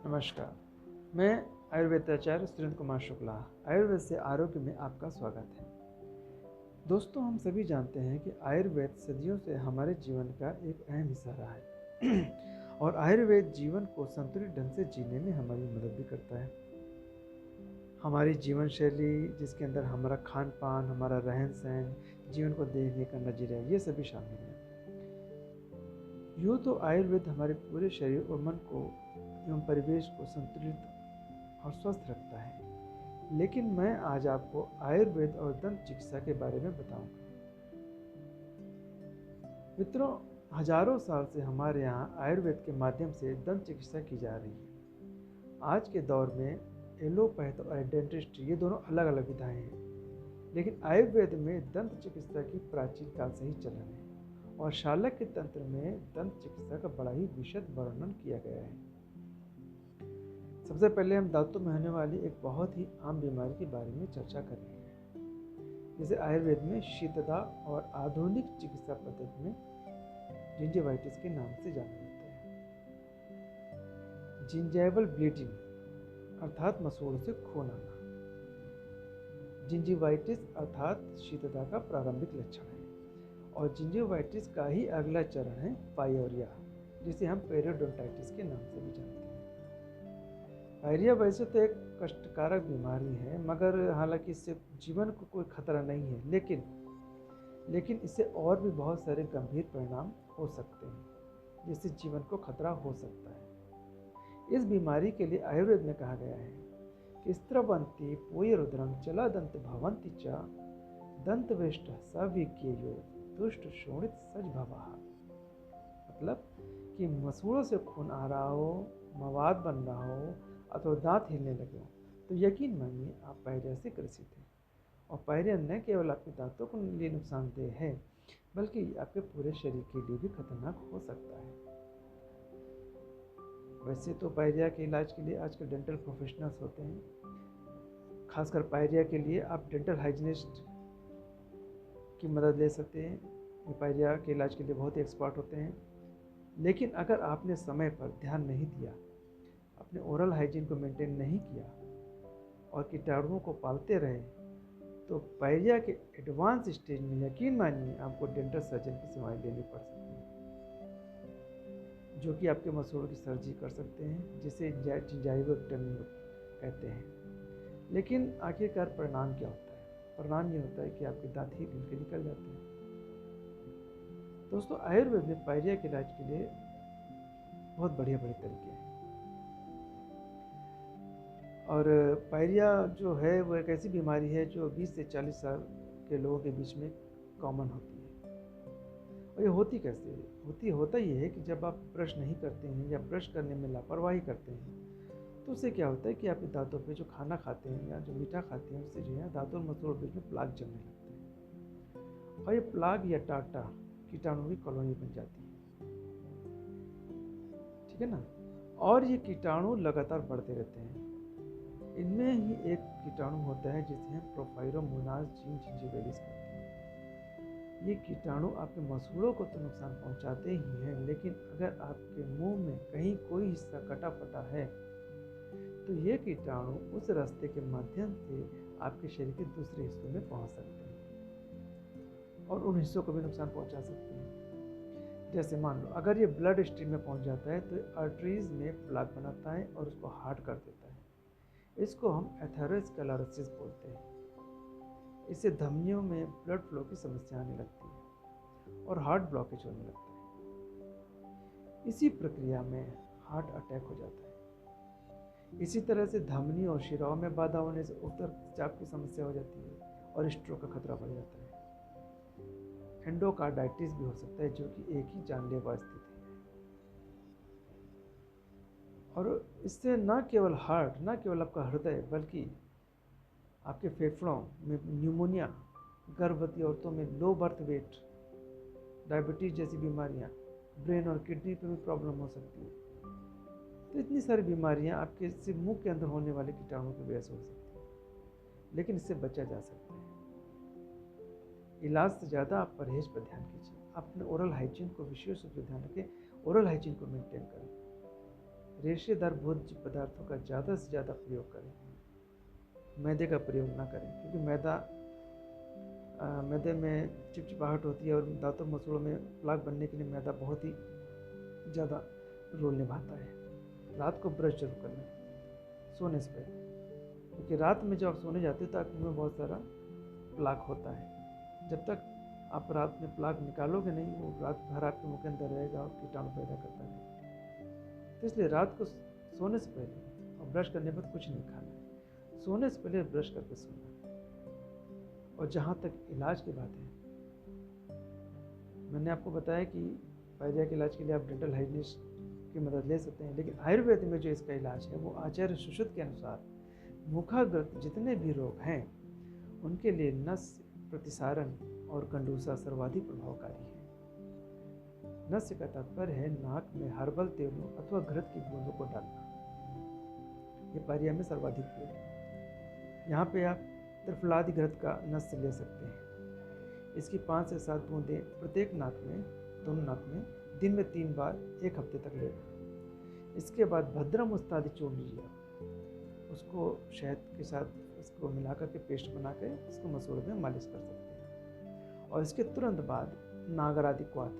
नमस्कार। मैं आयुर्वेदाचार्य सुरेंद्र कुमार शुक्ला। आयुर्वेद से आरोग्य में आपका स्वागत है। दोस्तों, हम सभी जानते हैं कि आयुर्वेद सदियों से हमारे जीवन का एक अहम हिस्सा रहा है और आयुर्वेद जीवन को संतुलित ढंग से जीने में हमारी मदद भी करता है। हमारी जीवन शैली, जिसके अंदर हमारा खान पान, हमारा रहन सहन, जीवन को देखने का नजरिया, ये सभी शामिल है। यूँ तो आयुर्वेद हमारे पूरे शरीर और मन को एवं परिवेश को संतुलित और स्वस्थ रखता है, लेकिन मैं आज आपको आयुर्वेद और दंत चिकित्सा के बारे में बताऊंगा। मित्रों, हजारों साल से हमारे यहाँ आयुर्वेद के माध्यम से दंत चिकित्सा की जा रही है। आज के दौर में एलोपैथ और डेंटिस्ट्री, ये दोनों अलग अलग विधाएं हैं, लेकिन आयुर्वेद में दंत चिकित्सा की प्राचीन काल से ही चलन है और शालक्य तंत्र में दंत चिकित्सा का बड़ा ही विशद वर्णन किया गया है। सबसे पहले हम दांतों में होने वाली एक बहुत ही आम बीमारी के बारे में चर्चा करेंगे, जिसे आयुर्वेद में शीतता और आधुनिक चिकित्सा पद्धति में जिंजिवाइटिस के नाम से जाना जाता है। जिंजाइवल ब्लीडिंग अर्थात मसूड़ों से खून आना। जिंजिवाइटिस अर्थात शीतता का प्रारंभिक लक्षण है और जिंजिवाइटिस का ही अगला चरण है पायोरिया, जिसे हम पेरियोडोंटाइटिस के नाम से भी जानते हैं। पायरिया वैसे तो एक कष्टकारक बीमारी है, मगर हालांकि इससे जीवन को कोई खतरा नहीं है, लेकिन इससे और भी बहुत सारे गंभीर परिणाम हो सकते हैं, जिससे जीवन को खतरा हो सकता है। इस बीमारी के लिए आयुर्वेद में कहा गया है कि स्त्रवंती पुयरुद्रम चला दंत भवंती च दंत वेष्ट सविज्ञेयो दुष्ट शोणित सज भवाः। मतलब कि मसूड़ों से खून आ रहा हो, मवाद बन रहा हो अथवा दांत हिलने लगे हो, तो यकीन मानिए आप पायरिया से ग्रसित हैं। और पायरिया न केवल आपके दांतों के लिए नुकसानदेह है, बल्कि आपके पूरे शरीर के लिए भी खतरनाक हो सकता है। वैसे तो पायरिया के इलाज के लिए आजकल डेंटल प्रोफेशनल्स होते हैं। खासकर पायरिया के लिए आप डेंटल हाइजीनिस्ट की मदद ले सकते हैं। ये पायरिया के इलाज के लिए बहुत ही एक्सपर्ट होते हैं। लेकिन अगर आपने समय पर ध्यान नहीं दिया, अपने ओरल हाइजीन को मेंटेन नहीं किया और कीटाणुओं को पालते रहे, तो पायरिया के एडवांस स्टेज में यकीन मानिए आपको डेंटल सर्जन की सेवाएं लेनी पड़ सकती हैं, जो कि आपके मसूड़ों की सर्जरी कर सकते हैं, जिसे जिंजाइवोक्टोमी कहते हैं। लेकिन आखिरकार परिणाम क्या होता है? परिणाम ये होता है कि आपके दांत ही गिल के निकल जाते हैं। दोस्तों, आयुर्वेद में पायरिया के इलाज के लिए बहुत बढ़िया तरीके हैं। और पायरिया जो है वो एक ऐसी बीमारी है जो 20 से 40 साल के लोगों के बीच में कॉमन होती है। और ये होती कैसे है? होता ये है कि जब आप ब्रश नहीं करते हैं या ब्रश करने में लापरवाही करते हैं, तो उससे क्या होता है कि आपके दांतों पे जो खाना खाते हैं या जो मीठा खाते हैं, उससे जो है दांतों और मसूड़ों के बीच में प्लाक जमने लगते हैं और ये प्लाक या टाटा कीटाणु की कॉलोनी बन जाती है। ठीक है ना? और ये कीटाणु लगातार बढ़ते रहते हैं। इनमें ही एक कीटाणु होता है जिसे हम प्रोफाइरोमोनास जिंजिविलिस कहते हैं। ये कीटाणु आपके मसूड़ों को तो नुकसान पहुंचाते ही हैं, लेकिन अगर आपके मुंह में कहीं कोई हिस्सा कटा फटा है, तो ये कीटाणु उस रास्ते के माध्यम से आपके शरीर के दूसरे हिस्सों में पहुंच सकते हैं और उन हिस्सों को भी नुकसान पहुंचा सकते हैं। जैसे मान लो अगर ये ब्लड स्ट्रीम में पहुंच जाता है, तो आर्टरीज में प्लाक बनाता है और उसको हार्ड कर देता है। इसको हम एथेरोस्क्लेरोसिस बोलते हैं। इससे धमनियों में ब्लड फ्लो की समस्या आने लगती है और हार्ट ब्लॉकेज होने लगता है। इसी प्रक्रिया में हार्ट अटैक हो जाता है। इसी तरह से धमनी और शिराओं में बाधा होने से रक्तचाप की समस्या हो जाती है और स्ट्रोक का खतरा बढ़ जाता है। एंडोकार्डाइटिस भी हो सकता है, जो कि एक ही जानलेवा स्थिति है। और इससे न केवल हार्ट, न केवल आपका हृदय, बल्कि आपके फेफड़ों में न्यूमोनिया, गर्भवती औरतों में लो बर्थ वेट, डायबिटीज जैसी बीमारियां, ब्रेन और किडनी पे भी प्रॉब्लम हो सकती है। तो इतनी सारी बीमारियां आपके सिर्फ मुंह के अंदर होने वाले कीटाणुओं की वजह से हो सकती है, लेकिन इससे बचा जा सकता है। इलाज से ज़्यादा आप परहेज पर ध्यान कीजिए। अपने ओरल हाइजीन को विशेष रूप से ध्यान रखें, ओरल हाइजीन को मेंटेन करें। रेशेदार भोज्य पदार्थों का ज़्यादा से ज़्यादा प्रयोग करें। मैदे का प्रयोग ना करें, क्योंकि मैदे में चिपचिपाहट होती है और दांतों मसूड़ों में प्लाक बनने के लिए मैदा बहुत ही ज़्यादा रोल निभाता है। रात को ब्रश जरूर करना सोने से पहले, क्योंकि रात में जब आप सोने जाते हो तो आपके मुंह में बहुत सारा प्लाक होता है। जब तक आप रात में प्लाक निकालोगे नहीं, वो रात भर आपके मुंह के अंदर रहेगा और कीटाणु पैदा करता है। तो इसलिए रात को सोने से पहले और ब्रश करने पर कुछ नहीं खाना है, सोने से पहले ब्रश करके सोना है। और जहाँ तक इलाज की बात है, मैंने आपको बताया कि पायरिया के इलाज के लिए आप डेंटल हाइजीनिस्ट की मदद ले सकते हैं, लेकिन आयुर्वेद में जो इसका इलाज है वो आचार्य सुश्रुत के अनुसार मुखाग्रत जितने भी रोग हैं उनके लिए नस्य, प्रतिसारण और कंडूसा सर्वाधिक प्रभावकारी है। नस्य का तात्पर्य है नाक में हर्बल तेलों अथवा घृत की बूंदों को डालना। ये पायरिया में सर्वाधिक प्रयोग है। यहाँ पे आप त्रिफलादि घृत का नस्य ले सकते हैं। इसकी 5 से 7 बूंदें प्रत्येक नाक में, दोनों नाक में दिन में 3 बार 1 हफ्ते तक लेना। इसके बाद भद्रम उस्तादी चूर्ण लीजिए, उसको शहद के साथ इसको मिलाकर के पेस्ट बना के इसको मसूड़े में मालिश कर सकते हैं। और इसके तुरंत बाद नागरादि क्वाथ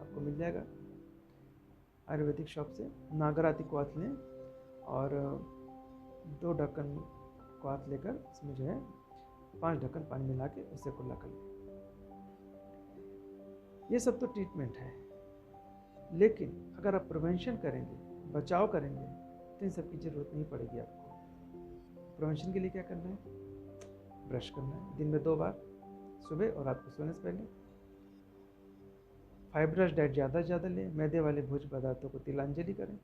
आपको मिल जाएगा आयुर्वेदिक शॉप से। नागरादि क्वाथ लें और 2 ढक्कन क्वाथ लेकर इसमें जो है 5 ढक्कन पानी मिला के उससे कुल्ला कर लें। ये सब तो ट्रीटमेंट है, लेकिन अगर आप प्रिवेंशन करेंगे, बचाव करेंगे, तो इन सब की ज़रूरत नहीं पड़ेगी आपको। प्रिवेंशन के लिए क्या करना है? ब्रश करना है दिन में 2 बार, सुबह और रात को सोने से पहले। फाइब्रस डाइट ज़्यादा से ज़्यादा लें। मैदे वाले भोज्य पदार्थों को तिलांजलि करें।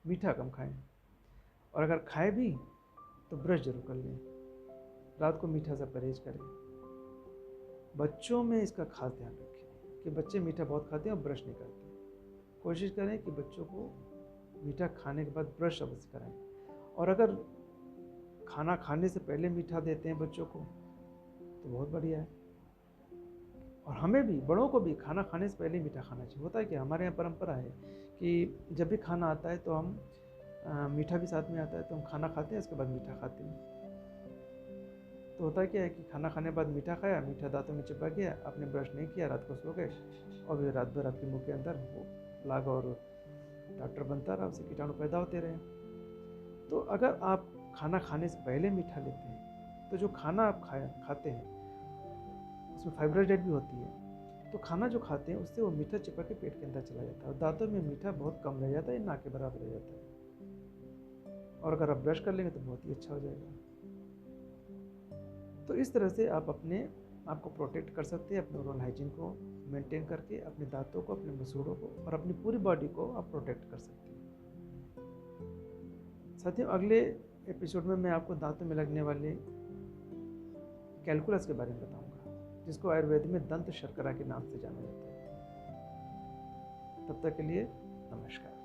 मीठा कम खाएं, और अगर खाएं भी तो ब्रश जरूर कर लें। रात को मीठा से परहेज करें। बच्चों में इसका खास ध्यान रखें कि बच्चे मीठा बहुत खाते हैं और ब्रश नहीं करते। कोशिश करें कि बच्चों को मीठा खाने के बाद ब्रश अवश्य कराएं। और अगर खाना खाने से पहले मीठा देते हैं बच्चों को तो बहुत बढ़िया है। और हमें भी, बड़ों को भी खाना खाने से पहले मीठा खाना चाहिए। होता है कि हमारे यहाँ परंपरा है कि जब भी खाना आता है तो हम मीठा भी साथ में आता है तो हम खाना खाते हैं, उसके बाद मीठा खाते हैं। तो होता है क्या है कि खाना खाने के बाद मीठा खाया, मीठा दांतों में चिपक गया, आपने ब्रश नहीं किया, रात को सो गए और फिर रात भर आपके मुंह के अंदर वो प्लाग और डॉक्टर बनता रहा, उससे कीटाणु पैदा होते रहे। तो अगर आप खाना खाने से पहले मीठा लेते हैं तो जो खाना आप खाते हैं उसमें फाइब्रस डाइट भी होती है, तो खाना जो खाते हैं उससे वो मीठा चिपक के पेट के अंदर चला जाता है और दांतों में मीठा बहुत कम रह जाता है, ना के बराबर रह जाता है। और अगर आप ब्रश कर लेंगे तो बहुत ही अच्छा हो जाएगा। तो इस तरह से आप अपने आप को प्रोटेक्ट कर सकते हैं, अपने ओरल हाइजीन को मेंटेन करके अपने दांतों को, अपने मसूड़ों को और अपनी पूरी बॉडी को आप प्रोटेक्ट कर सकते हैं। साथियों, अगले एपिसोड में मैं आपको दांतों में लगने वाले कैलकुलस के बारे में बताऊंगा, जिसको आयुर्वेद में दंत शर्करा के नाम से जाना जाता है। तब तक के लिए नमस्कार।